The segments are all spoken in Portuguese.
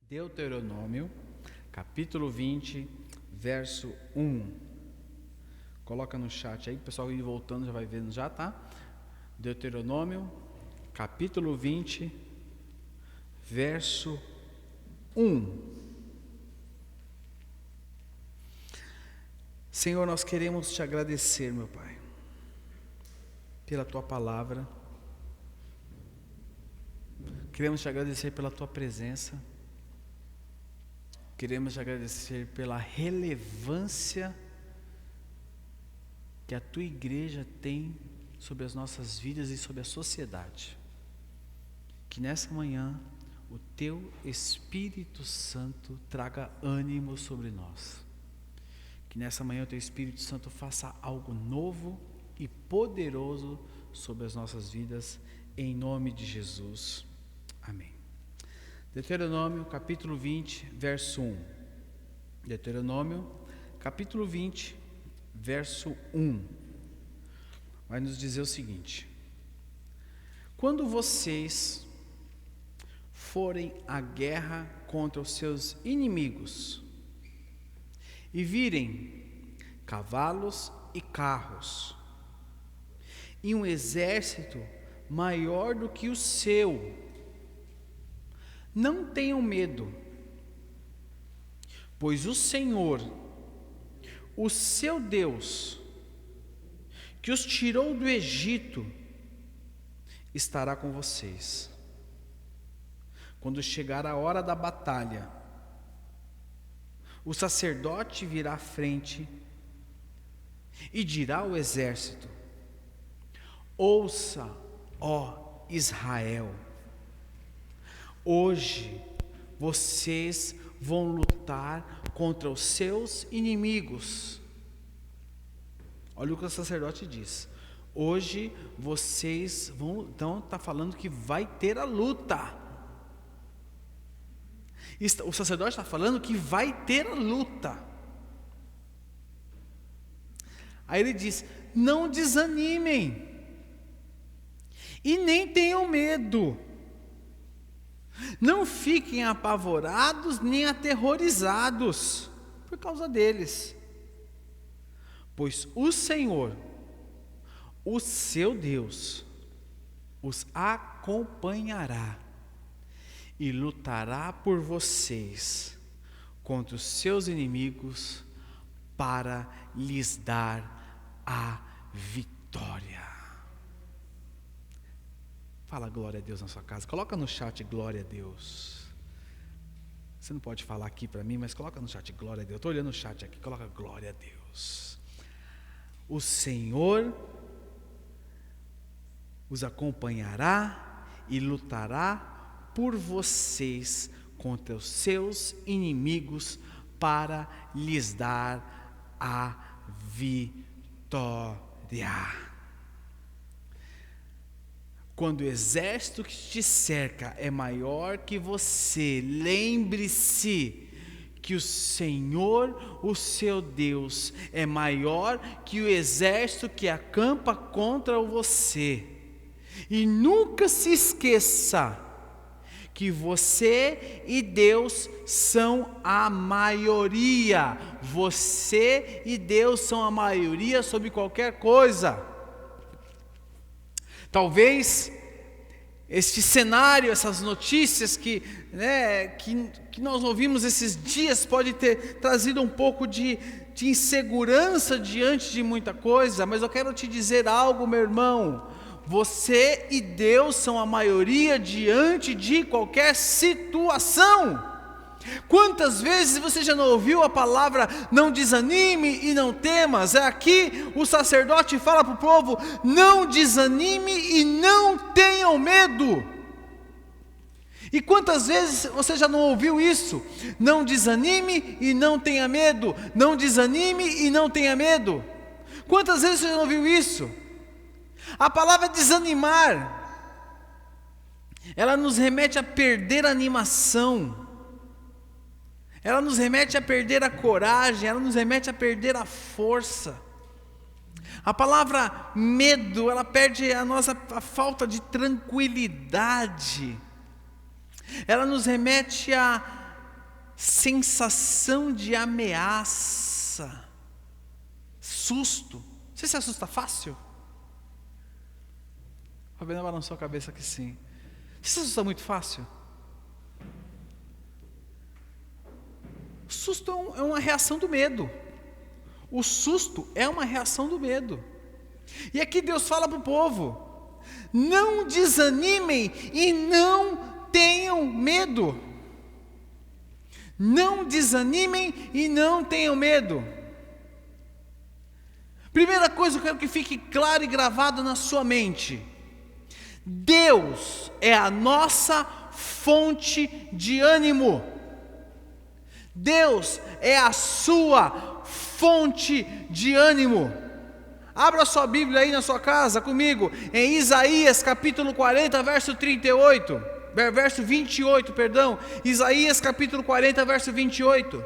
Deuteronômio, capítulo 20, verso 1. Coloca no chat aí, o pessoal ir voltando já vai vendo já, tá? Deuteronômio, capítulo 20, verso 1. Senhor, nós queremos te agradecer, meu Pai, pela tua palavra. Queremos te agradecer pela tua presença. Queremos te agradecer pela relevância que a tua igreja tem sobre as nossas vidas e sobre a sociedade. Que nessa manhã o teu Espírito Santo traga ânimo sobre nós. Que nessa manhã o teu Espírito Santo faça algo novo e poderoso sobre as nossas vidas, em nome de Jesus. Amém. Deuteronômio, capítulo 20, verso 1. Deuteronômio, capítulo 20, verso 1. Vai nos dizer o seguinte: quando vocês forem à guerra contra os seus inimigos e virem cavalos e carros e um exército maior do que o seu, não tenham medo, pois o Senhor, o seu Deus, que os tirou do Egito, estará com vocês. Quando chegar a hora da batalha, o sacerdote virá à frente e dirá ao exército: ouça, ó Israel, hoje vocês vão lutar contra os seus inimigos. Olha o que o sacerdote diz. Hoje vocês vão, então está falando que vai ter a luta. O sacerdote está falando que vai ter a luta. Aí ele diz: não desanimem e nem tenham medo. Não fiquem apavorados nem aterrorizados por causa deles, pois o Senhor, o seu Deus, os acompanhará e lutará por vocês contra os seus inimigos para lhes dar a vitória. Fala glória a Deus na sua casa. Coloca no chat glória a Deus. Você não pode falar aqui para mim, mas coloca no chat glória a Deus. Estou olhando o chat aqui, coloca glória a Deus. O Senhor os acompanhará e lutará por vocês contra os seus inimigos para lhes dar a vitória. Quando o exército que te cerca é maior que você, lembre-se que o Senhor, o seu Deus, é maior que o exército que acampa contra você. E nunca se esqueça que você e Deus são a maioria. Você e Deus são a maioria sobre qualquer coisa. Talvez este cenário, essas notícias que nós ouvimos esses dias pode ter trazido um pouco de insegurança diante de muita coisa, mas eu quero te dizer algo, meu irmão. Você e Deus são a maioria diante de qualquer situação. Quantas vezes você já não ouviu a palavra não desanime e não temas? Aqui o sacerdote fala para o povo: não desanime e não tenham medo. E quantas vezes você já não ouviu isso? Não desanime e não tenha medo. Não desanime e não tenha medo. Quantas vezes você já não ouviu isso? A palavra desanimar, ela nos remete a perder a animação. Ela nos remete a perder a coragem, ela nos remete a perder a força. A palavra medo, ela perde a falta de tranquilidade. Ela nos remete a sensação de ameaça, susto. Você se assusta fácil? A Fabiana balançou a cabeça que sim. Você se assusta muito fácil? O susto é uma reação do medo. O susto é uma reação do medo. E aqui Deus fala para o povo: não desanimem e não tenham medo. Não desanimem e não tenham medo. Primeira coisa, eu quero que fique claro e gravado na sua mente: Deus é a nossa fonte de ânimo. Deus é a sua fonte de ânimo. Abra sua Bíblia aí na sua casa comigo, em Isaías capítulo 40, verso 38, verso 28, perdão. Isaías capítulo 40, verso 28.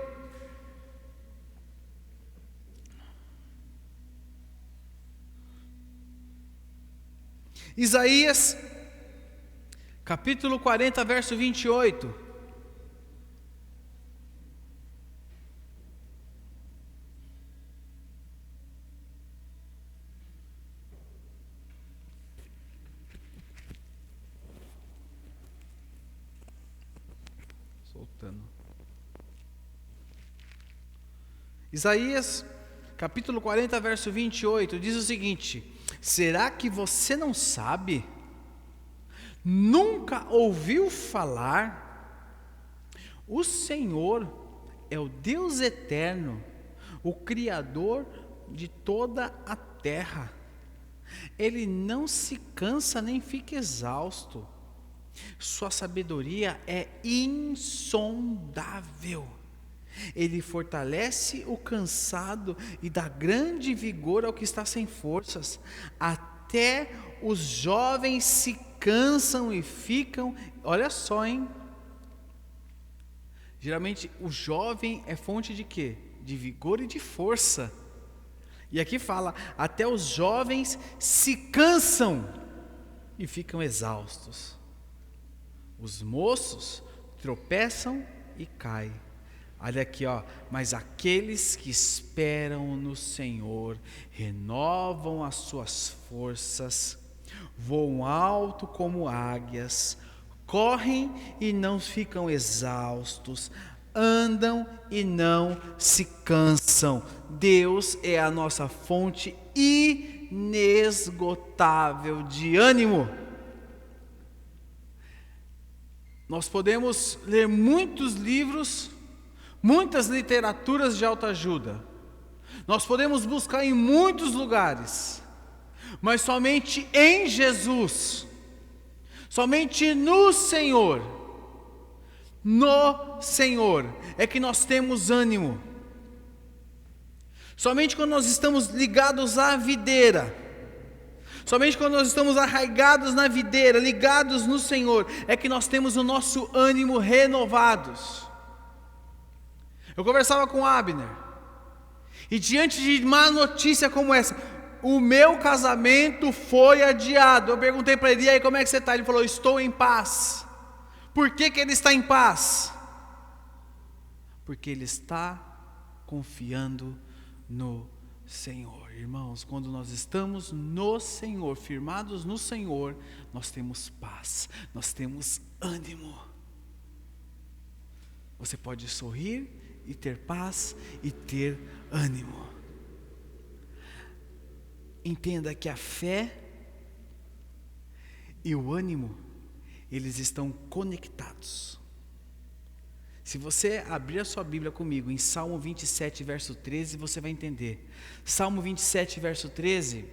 Isaías capítulo 40, verso 28. Isaías, capítulo 40, verso 28, diz o seguinte: será que você não sabe? Nunca ouviu falar? O Senhor é o Deus eterno, o Criador de toda a terra. Ele não se cansa nem fica exausto. Sua sabedoria é insondável. Ele fortalece o cansado e dá grande vigor ao que está sem forças. Até os jovens se cansam e ficam. Olha só, hein? Geralmente o jovem é fonte de quê? De vigor e de força. E aqui fala: até os jovens se cansam e ficam exaustos. Os moços tropeçam e caem. Olha aqui, ó. Mas aqueles que esperam no Senhor renovam as suas forças, voam alto como águias, correm e não ficam exaustos, andam e não se cansam. Deus é a nossa fonte inesgotável de ânimo. Nós podemos ler muitos livros, muitas literaturas de autoajuda. Nós podemos buscar em muitos lugares, mas somente em Jesus, somente no Senhor é que nós temos ânimo. Somente quando nós estamos ligados à videira, somente quando nós estamos arraigados na videira, ligados no Senhor, é que nós temos o nosso ânimo renovados. Eu conversava com Abner, e diante de má notícia como essa, o meu casamento foi adiado. Eu perguntei para ele: e aí, como é que você está? Ele falou: estou em paz. Por que ele está em paz? Porque ele está confiando no Senhor. Irmãos, quando nós estamos no Senhor, firmados no Senhor, nós temos paz, nós temos ânimo. Você pode sorrir e ter paz e ter ânimo. Entenda que a fé e o ânimo, eles estão conectados. Se você abrir a sua Bíblia comigo em Salmo 27, verso 13, você vai entender. Salmo 27, verso 13.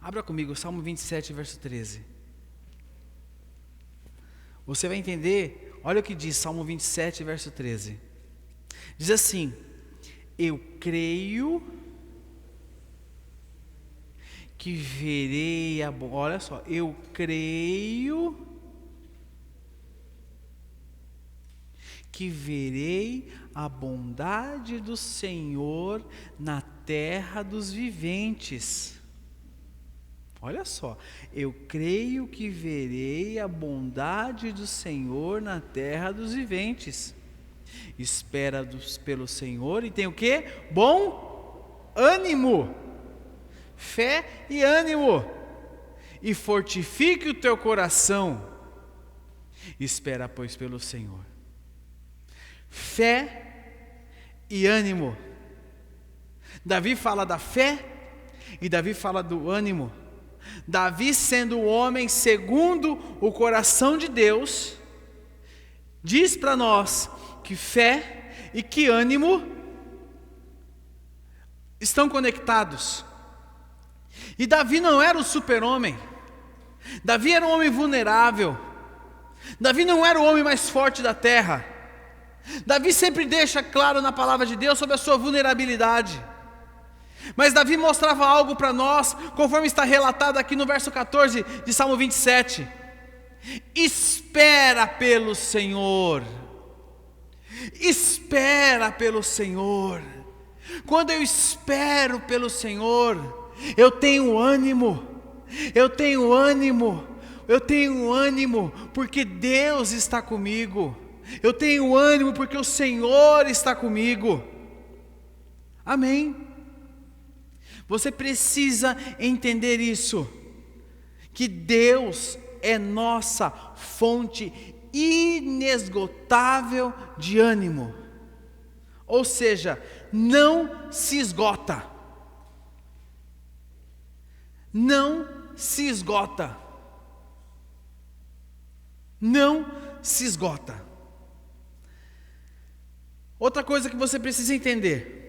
Abra comigo, Salmo 27, verso 13. Você vai entender, olha o que diz Salmo 27, verso 13. Diz assim: eu creio que verei a bondade. Olha só, eu creio que verei a bondade do Senhor na terra dos viventes. Olha só, eu creio que verei a bondade do Senhor na terra dos viventes. Espera pelo Senhor e tem o quê? Bom ânimo. Fé e ânimo. E fortifique o teu coração. Espera, pois, pelo Senhor. Fé e ânimo. Davi fala da fé e Davi fala do ânimo. Davi, sendo o homem segundo o coração de Deus, diz para nós que fé e que ânimo estão conectados. E Davi não era o super-homem. Davi era um homem vulnerável. Davi não era o homem mais forte da terra. Davi sempre deixa claro na palavra de Deus sobre a sua vulnerabilidade. Mas Davi mostrava algo para nós, conforme está relatado aqui no verso 14 de Salmo 27. Espera pelo Senhor. Espera pelo Senhor. Quando eu espero pelo Senhor, eu tenho ânimo. Eu tenho ânimo. Eu tenho ânimo porque Deus está comigo. Eu tenho ânimo porque o Senhor está comigo. Amém. Você precisa entender isso, que Deus é nossa fonte inesgotável de ânimo. Ou seja, não se esgota. Não se esgota. Não se esgota. Outra coisa que você precisa entender,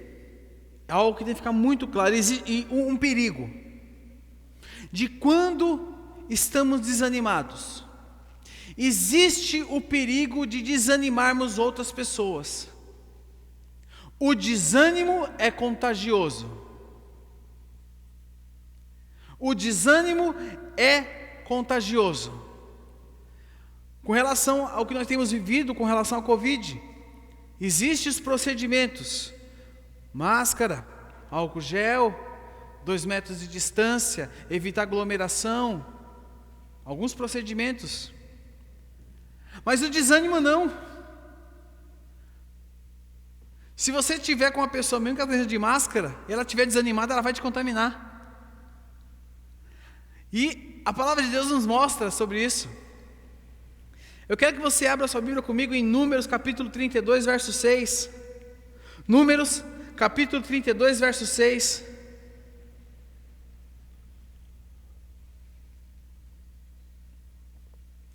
algo que tem que ficar muito claro, e um perigo de quando estamos desanimados. Existe o perigo de desanimarmos outras pessoas. O desânimo é contagioso. O desânimo é contagioso. Com relação ao que nós temos vivido com relação à Covid, existem os procedimentos: máscara, álcool gel, 2 metros de distância, evitar aglomeração, alguns procedimentos. Mas o desânimo não. Se você estiver com uma pessoa, mesmo que ela esteja de máscara, e ela estiver desanimada, ela vai te contaminar. E a palavra de Deus nos mostra sobre isso. Eu quero que você abra sua Bíblia comigo em Números capítulo 32, verso 6. Números capítulo 32, verso 6.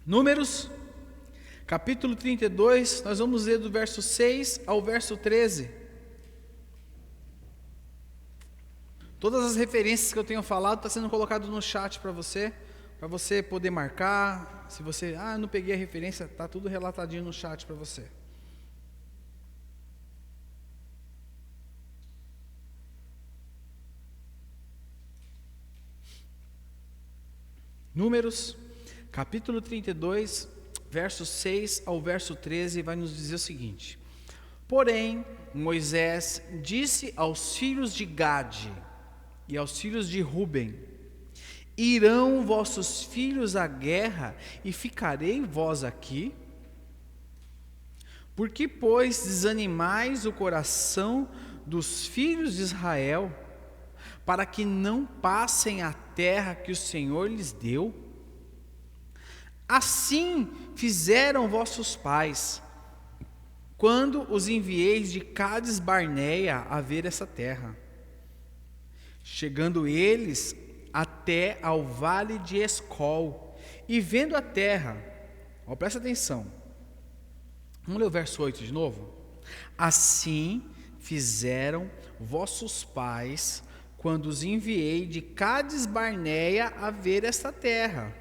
Números capítulo 32, nós vamos ler do verso 6 ao verso 13. Todas as referências que eu tenho falado estão sendo colocadas no chat para você poder marcar. Se você, eu não peguei a referência, está tudo relatadinho no chat para você. Números, capítulo 32, versos 6 ao verso 13, vai nos dizer o seguinte: Porém, Moisés disse aos filhos de Gade e aos filhos de Ruben: Irão vossos filhos à guerra e ficarei vós aqui? Por que, pois, desanimais o coração dos filhos de Israel, para que não passem a terra que o Senhor lhes deu? Assim fizeram vossos pais, quando os envieis de Cades Barneia a ver essa terra. Chegando eles até ao vale de Escol, e vendo a terra, presta atenção, vamos ler o verso 8 de novo. Assim fizeram vossos pais, quando os enviei de Cades Barneia a ver esta terra.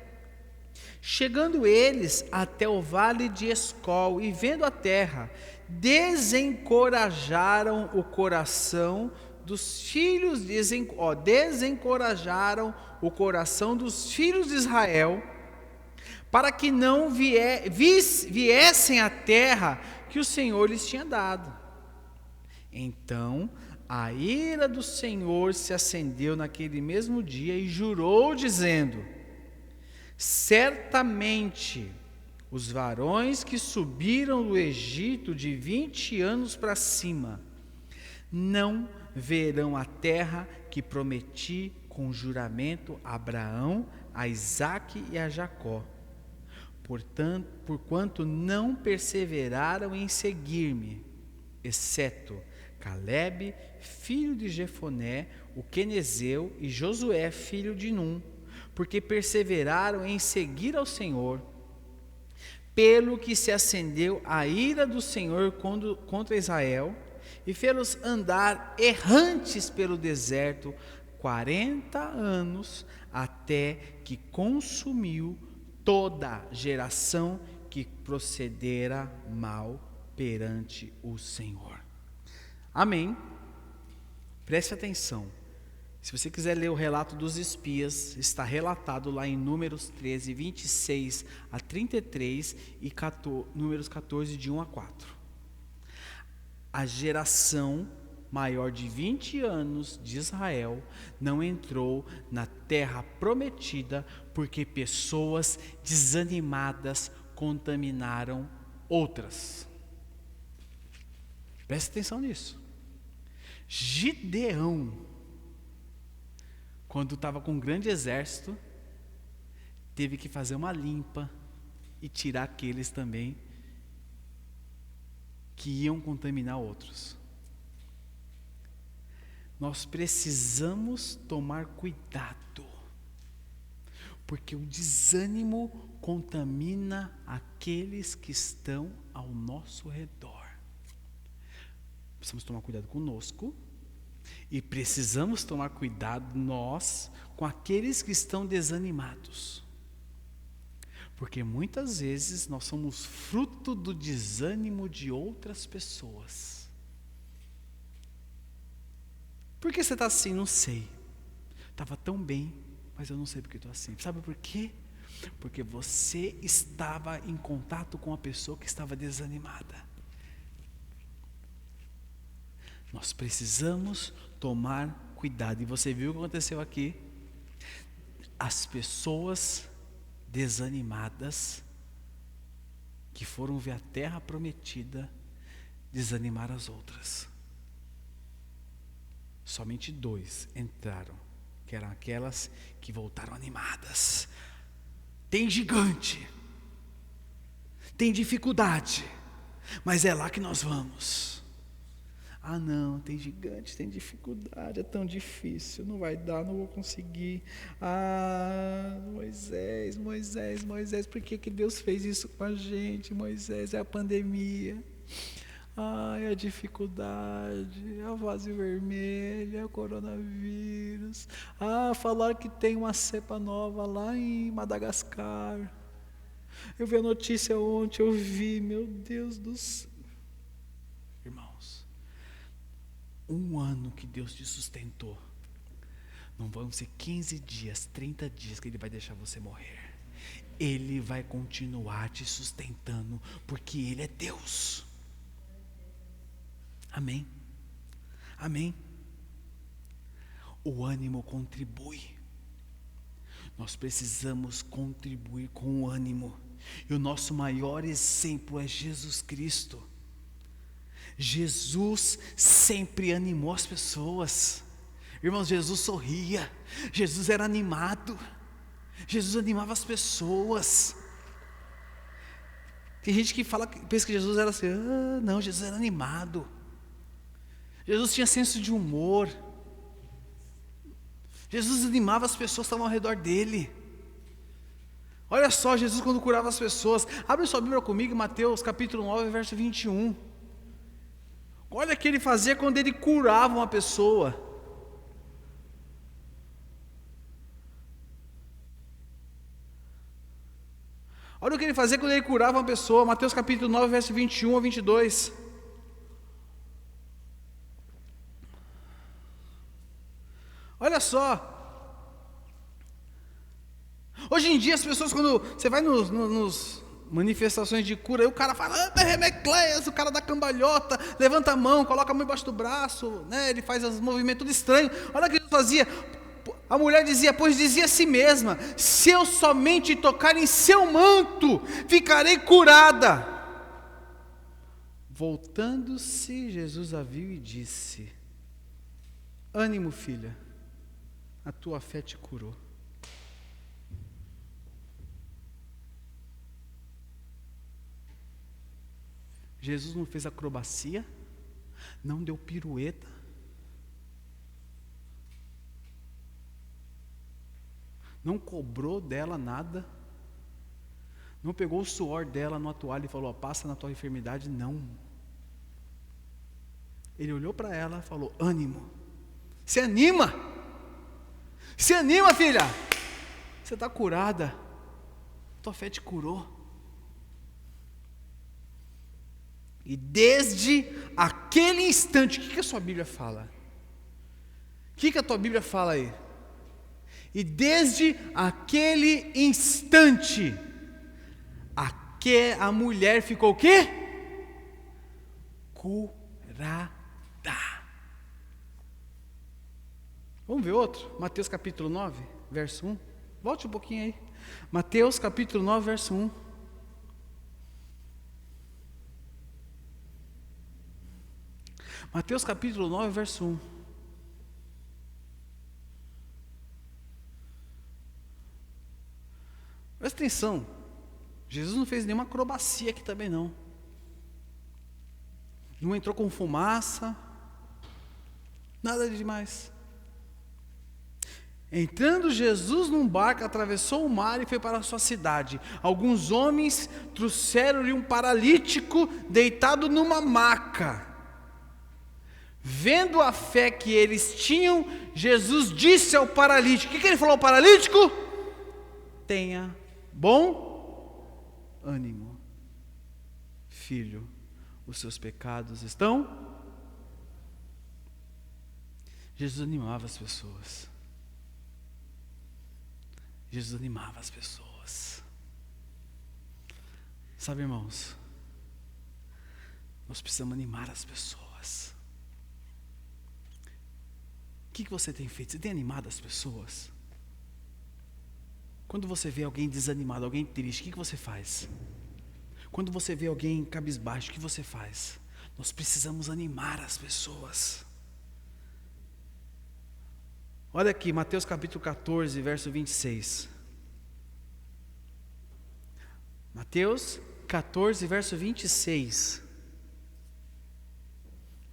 Chegando eles até o vale de Escol, e vendo a terra, desencorajaram o coração dos filhos desencorajaram o coração dos filhos de Israel, para que não viessem à terra que o Senhor lhes tinha dado. Então a ira do Senhor se acendeu naquele mesmo dia e jurou, dizendo: Certamente os varões que subiram do Egito de 20 anos para cima não verão a terra que prometi com juramento a Abraão, a Isaque e a Jacó. Portanto, porquanto não perseveraram em seguir-me, exceto Calebe, filho de Jefoné, o quenezeu, e Josué, filho de Num, porque perseveraram em seguir ao Senhor, pelo que se acendeu a ira do Senhor contra Israel, e fê-los andar errantes pelo deserto 40 anos, até que consumiu toda geração que procedera mal perante o Senhor. Amém? Preste atenção. Se você quiser ler o relato dos espias, está relatado lá em Números 13, 26 a 33 e Números 14, de 1 a 4. A geração maior de 20 anos de Israel não entrou na terra prometida porque pessoas desanimadas contaminaram outras. Preste atenção nisso. Gideão, quando estava com um grande exército, teve que fazer uma limpa e tirar aqueles também que iam contaminar outros. Nós precisamos tomar cuidado, porque o desânimo contamina aqueles que estão ao nosso redor. Precisamos tomar cuidado conosco e precisamos tomar cuidado nós com aqueles que estão desanimados. Porque muitas vezes nós somos fruto do desânimo de outras pessoas. Por que você está assim? Não sei. Estava tão bem, mas eu não sei porque estou assim. Sabe por quê? Porque você estava em contato com a pessoa que estava desanimada. Nós precisamos tomar cuidado. E você viu o que aconteceu aqui? As pessoas desanimadas, que foram ver a terra prometida, desanimaram as outras. Somente 2 entraram, que eram aquelas que voltaram animadas. Tem gigante, tem dificuldade, mas é lá que nós vamos. Ah não, tem gigante, tem dificuldade, é tão difícil, não vai dar, não vou conseguir. Ah, Moisés, por que Deus fez isso com a gente? Moisés, é a pandemia. Ah, é a dificuldade, é a fase vermelha, é o coronavírus. Ah, falaram que tem uma cepa nova lá em Madagascar. Eu vi a notícia ontem, eu vi, meu Deus do céu. Irmãos, 1 ano que Deus te sustentou, não vão ser 15 dias, 30 dias que Ele vai deixar você morrer. Ele vai continuar te sustentando, porque Ele é Deus. Amém? Amém? O ânimo contribui. Nós precisamos contribuir com o ânimo. E o nosso maior exemplo é Jesus Cristo. Jesus sempre animou as pessoas. Irmãos, Jesus sorria. Jesus era animado. Jesus animava as pessoas. Tem gente que pensa que Jesus era assim. Ah, não, Jesus era animado. Jesus tinha senso de humor. Jesus animava as pessoas que estavam ao redor dele. Olha só, Jesus quando curava as pessoas. Abre sua Bíblia comigo em Mateus capítulo 9, verso 21. Olha o que ele fazia quando ele curava uma pessoa. Olha o que ele fazia quando ele curava uma pessoa. Mateus capítulo 9, verso 21 a 22. Olha só. Hoje em dia as pessoas, quando você vai nos manifestações de cura, aí o cara fala, Remecleias, o cara dá cambalhota, levanta a mão, coloca a mão embaixo do braço, né? Ele faz os movimentos tudo estranhos. Olha o que ele fazia. A mulher dizia, pois dizia a si mesma: se eu somente tocar em seu manto, ficarei curada. Voltando-se, Jesus a viu e disse: ânimo, filha, a tua fé te curou. Jesus não fez acrobacia, não deu pirueta, não cobrou dela nada, não pegou o suor dela numa toalha e falou: passa na tua enfermidade. Não. Ele olhou para ela e falou: ânimo, se anima, filha, você está curada, tua fé te curou. E desde aquele instante, o que a sua Bíblia fala? O que a tua Bíblia fala aí? E desde aquele instante, a mulher ficou o quê? Curada. Vamos ver outro? Mateus capítulo 9, verso 1. Volte um pouquinho aí. Mateus capítulo 9, verso 1. Mateus capítulo 9, verso 1. Presta atenção, Jesus não fez nenhuma acrobacia aqui também não. Não entrou com fumaça, nada de demais. Entrando Jesus num barco, atravessou o mar e foi para a sua cidade. Alguns homens trouxeram-lhe um paralítico deitado numa maca. Vendo a fé que eles tinham, Jesus disse ao paralítico: o que ele falou ao paralítico? Tenha bom ânimo, filho, os seus pecados estão. Jesus animava as pessoas. Jesus animava as pessoas. Sabe, irmãos, nós precisamos animar as pessoas. O que você tem feito? Você tem animado as pessoas? Quando você vê alguém desanimado, alguém triste, o que você faz? Quando você vê alguém cabisbaixo, o que você faz? Nós precisamos animar as pessoas. Olha aqui, Mateus capítulo 14, verso 26. Mateus 14, verso 26.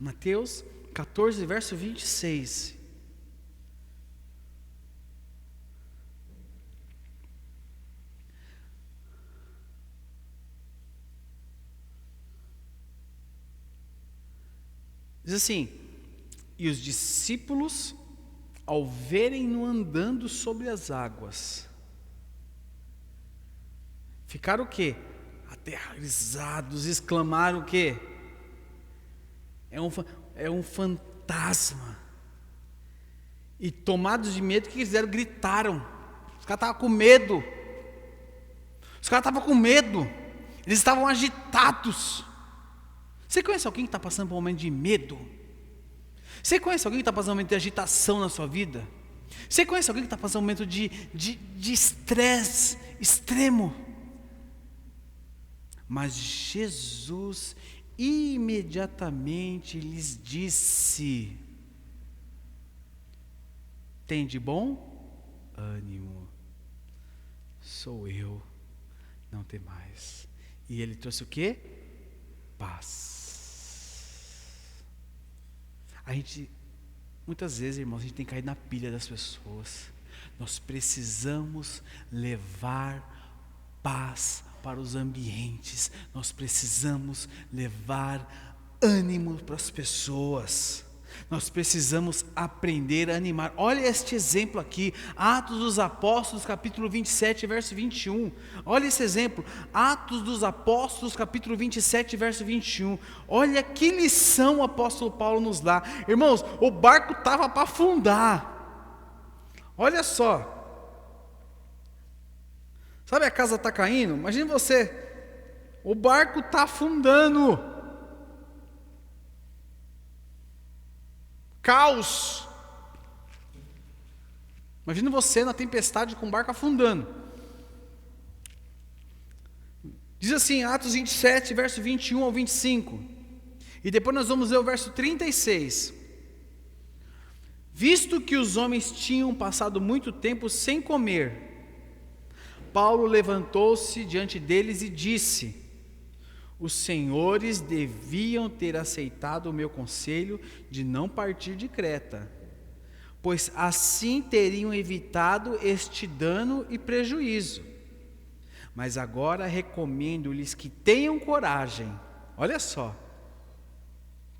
Mateus 14, verso 26. Diz assim: e os discípulos, ao verem-no andando sobre as águas, ficaram o quê? Aterrorizados, exclamaram o quê? É um fantasma. E tomados de medo, o que fizeram? Gritaram. Os caras estavam com medo. Eles estavam agitados. Você conhece alguém que está passando por um momento de medo? Você conhece alguém que está passando um momento de agitação na sua vida? Você conhece alguém que está passando um momento de estresse extremo? Mas Jesus imediatamente lhes disse: tem de bom ânimo, sou eu, não tem mais. E ele trouxe o quê? Paz. Muitas vezes, irmãos, a gente tem caído na pilha das pessoas. Nós precisamos levar paz para os ambientes. Nós precisamos levar ânimo para as pessoas. Nós precisamos aprender a animar. Olha este exemplo aqui, Atos dos Apóstolos, capítulo 27, verso 21. Olha esse exemplo, Atos dos Apóstolos, capítulo 27, verso 21. Olha que lição o apóstolo Paulo nos dá. Irmãos, o barco estava para afundar. Olha só. Sabe, a casa está caindo? Imagine você, o barco está afundando. Caos. Imagina você na tempestade com o barco afundando. Diz assim, Atos 27, verso 21 ao 25. E depois nós vamos ler o verso 36. Visto que os homens tinham passado muito tempo sem comer, Paulo levantou-se diante deles e disse: os senhores deviam ter aceitado o meu conselho de não partir de Creta, pois assim teriam evitado este dano e prejuízo. Mas agora recomendo-lhes que tenham coragem. Olha só,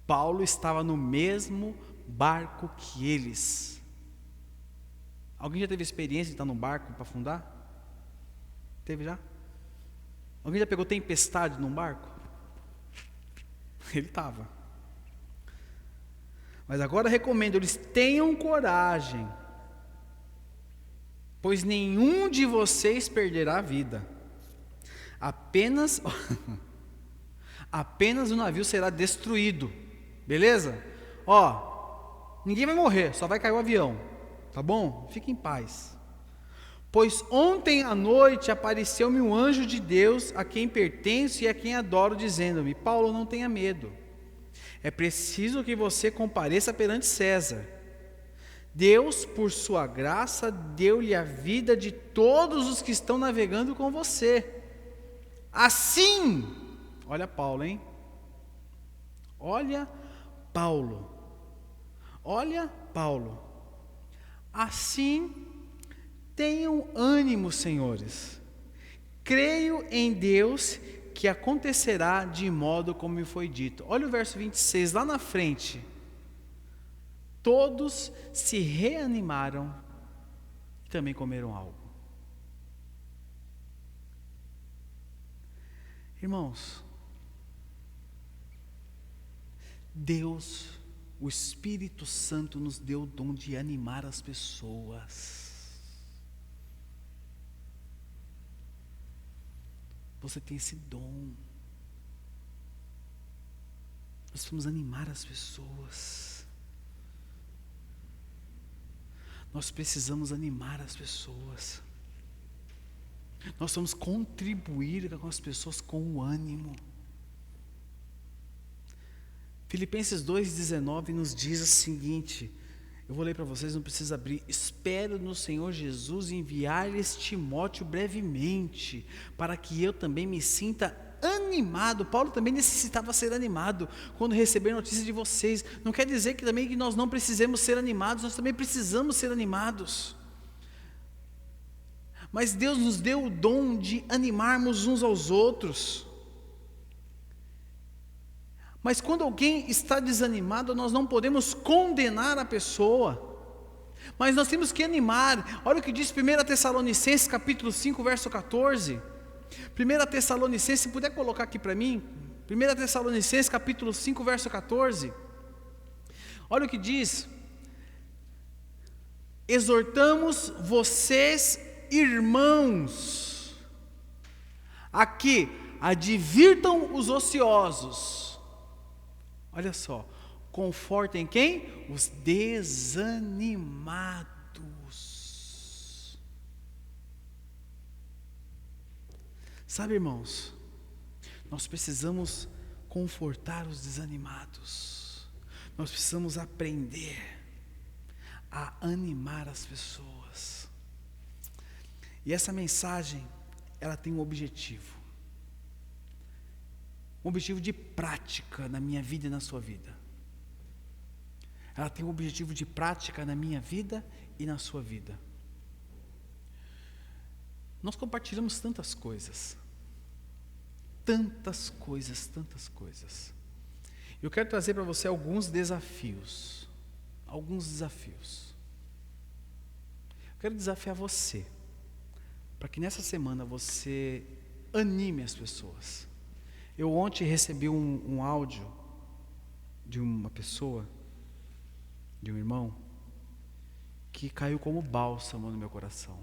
Paulo estava no mesmo barco que eles. Alguém já teve experiência de estar num barco para afundar? Teve já? Alguém já pegou tempestade num barco? Ele estava. Mas agora recomendo, eles tenham coragem, pois nenhum de vocês perderá a vida. Apenas o navio será destruído. Beleza? Ninguém vai morrer, só vai cair o avião. Tá bom? Fique em paz. Pois ontem à noite apareceu-me um anjo de Deus, a quem pertenço e a quem adoro, dizendo-me: Paulo, não tenha medo. É preciso que você compareça perante César. Deus, por sua graça, deu-lhe a vida de todos os que estão navegando com você. Assim, olha Paulo, hein? Olha Paulo. Assim, tenham ânimo, senhores. Creio em Deus que acontecerá de modo como me foi dito. Olha o verso 26, lá na frente. Todos se reanimaram e também comeram algo. Irmãos, Deus, o Espírito Santo nos deu o dom de animar as pessoas. Você tem esse dom. Nós precisamos animar as pessoas. Nós precisamos animar as pessoas. Nós vamos contribuir com as pessoas com o ânimo. Filipenses 2,19 nos diz o seguinte, eu vou ler para vocês, não precisa abrir. Espero no Senhor Jesus enviar-lhes Timóteo brevemente, para que eu também me sinta animado. Paulo também necessitava ser animado quando receber notícias de vocês. Não quer dizer que também que nós não precisemos ser animados, nós também precisamos ser animados. Mas Deus nos deu o dom de animarmos uns aos outros. Mas quando alguém está desanimado, nós não podemos condenar a pessoa, mas nós temos que animar. Olha o que diz 1 Tessalonicenses capítulo 5, verso 14. 1 Tessalonicenses, se puder colocar aqui para mim, 1 Tessalonicenses capítulo 5, verso 14. Olha o que diz: exortamos vocês, irmãos, a que advirtam os ociosos. Olha só, confortem quem? Os desanimados. Sabe, irmãos, nós precisamos confortar os desanimados. Nós precisamos aprender a animar as pessoas. E essa mensagem, ela tem um objetivo de prática na minha vida e na sua vida. Ela tem um objetivo de prática na minha vida e na sua vida. Nós compartilhamos tantas coisas. Eu quero trazer para você alguns desafios. Eu quero desafiar você, para que nessa semana você anime as pessoas. Eu ontem recebi um áudio de uma pessoa, de um irmão, que caiu como bálsamo no meu coração.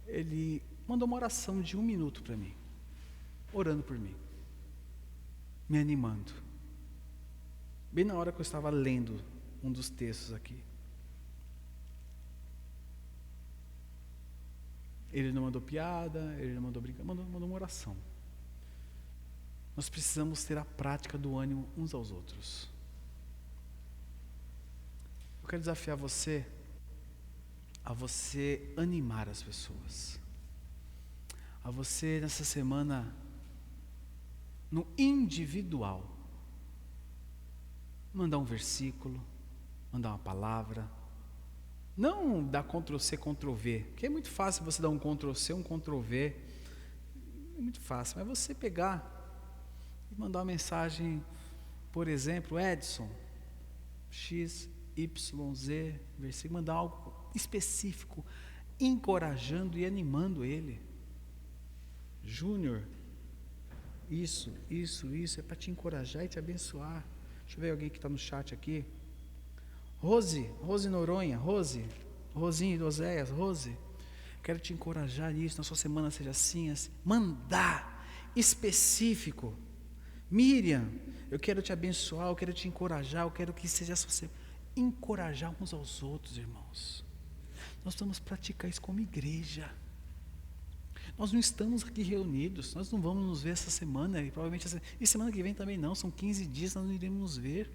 Ele mandou uma oração de 1 minuto para mim, orando por mim, me animando, bem na hora que eu estava lendo um dos textos aqui. Ele não mandou piada, ele não mandou brincadeira, mandou uma oração. Nós precisamos ter a prática do ânimo uns aos outros. Eu quero desafiar você a você animar as pessoas. A você nessa semana, no individual, mandar um versículo, mandar uma palavra. Não dar Ctrl+C, Ctrl+V, porque é muito fácil você dar um Ctrl+C, um Ctrl+V. É muito fácil, mas você pegar e mandar uma mensagem, por exemplo, Edson, X, Y, Z, versículo, mandar algo específico, encorajando e animando ele. Júnior, isso, é para te encorajar e te abençoar. Deixa eu ver alguém que está no chat aqui. Rose Noronha, Rosinho, Oséias, Rose, quero te encorajar nisso, na sua semana seja assim, mandar, específico. Miriam, eu quero te abençoar, eu quero te encorajar, eu quero que seja você encorajar uns aos outros, irmãos. Nós vamos praticar isso como igreja. Nós não estamos aqui reunidos, nós não vamos nos ver essa semana, e provavelmente e semana que vem também não, são 15 dias, nós não iremos nos ver.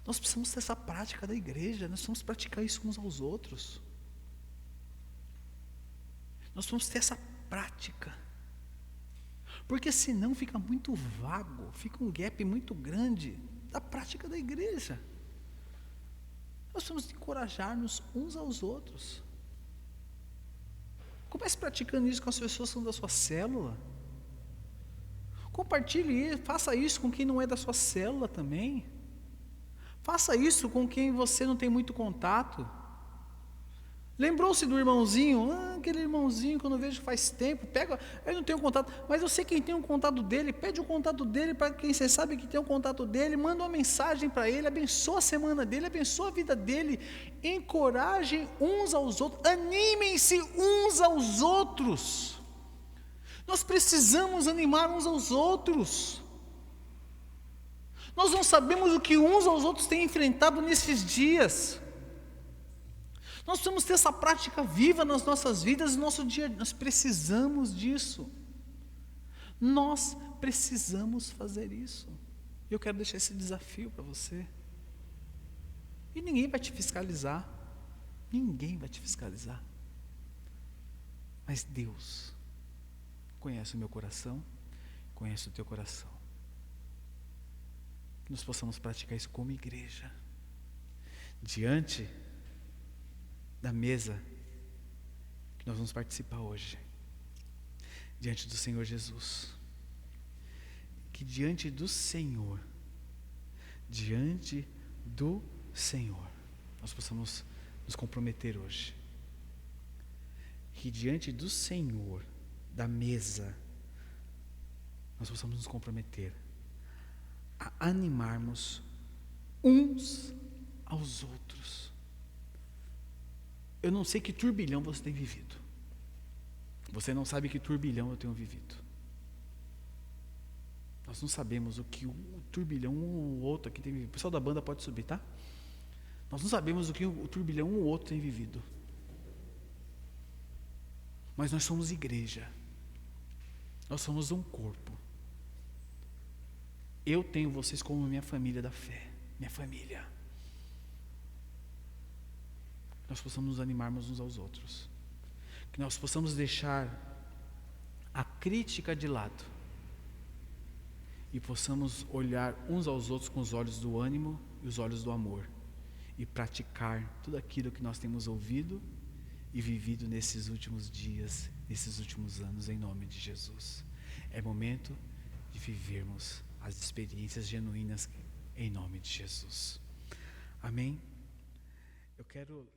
Nós precisamos ter essa prática da igreja, nós precisamos praticar isso uns aos outros. Nós precisamos ter essa prática. Porque senão fica muito vago, fica um gap muito grande da prática da igreja. Nós precisamos encorajar-nos uns aos outros. Comece praticando isso com as pessoas que são da sua célula. Compartilhe isso, faça isso com quem não é da sua célula também. Faça isso com quem você não tem muito contato. Lembrou-se do irmãozinho? Aquele irmãozinho que eu não vejo faz tempo. Pega, eu não tenho contato, mas eu sei quem tem o contato dele. Pede o contato dele para quem você sabe que tem o contato dele. Manda uma mensagem para ele. Abençoa a semana dele, abençoa a vida dele. Encorajem uns aos outros. Animem-se uns aos outros. Nós precisamos animar uns aos outros. Nós não sabemos o que uns aos outros têm enfrentado nesses dias. Nós precisamos ter essa prática viva nas nossas vidas, no nosso dia. Nós precisamos disso. Nós precisamos fazer isso. Eu quero deixar esse desafio para você. E ninguém vai te fiscalizar. Ninguém vai te fiscalizar. Mas Deus conhece o meu coração, conhece o teu coração. Que nós possamos praticar isso como igreja. Diante da mesa que nós vamos participar hoje, diante do Senhor Jesus, que diante do Senhor, nós possamos nos comprometer hoje, que diante do Senhor, da mesa, nós possamos nos comprometer a animarmos uns aos outros. Eu não sei que turbilhão você tem vivido. Você não sabe que turbilhão eu tenho vivido. Nós não sabemos o que o turbilhão um ou outro aqui tem vivido. O pessoal da banda pode subir, tá? Nós não sabemos o que o turbilhão um ou outro tem vivido. Mas nós somos igreja. Nós somos um corpo. Eu tenho vocês como minha família da fé. Minha família. Que nós possamos nos animarmos uns aos outros. Que nós possamos deixar a crítica de lado. E possamos olhar uns aos outros com os olhos do ânimo e os olhos do amor. E praticar tudo aquilo que nós temos ouvido e vivido nesses últimos dias, nesses últimos anos, em nome de Jesus. É momento de vivermos as experiências genuínas em nome de Jesus. Amém? Eu quero